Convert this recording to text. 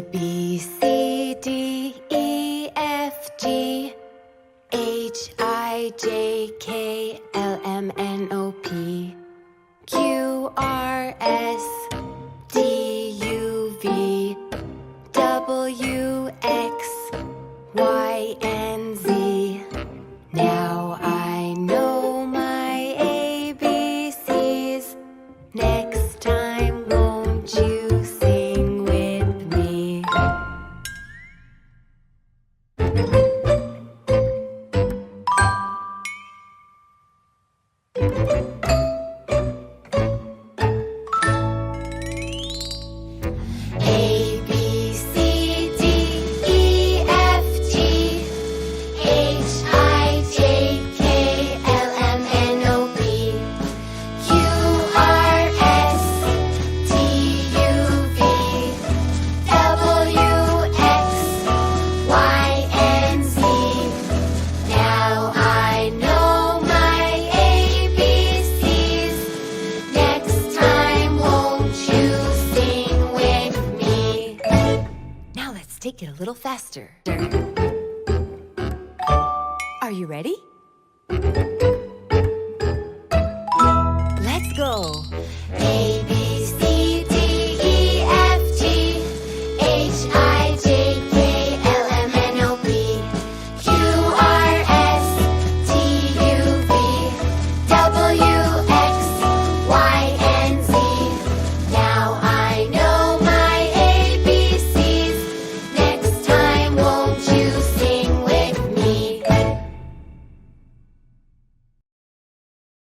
B, C, D, E, F, G, H, I, J, K, L, M, N, O, P, Q, R, S, D, U, V, W, X, Y, and Z. Now I know my ABCs. Next time, won't you sing with me? A, B, C, D, E, F, G, H, I, J, K, L, M, N, O, P, Q, R, S, T, U, V, W, X, Y, and Z. Now I know my ABCs. Next time, won't you sing with me? Now let's take it a little faster. Are you ready? Let's go. A,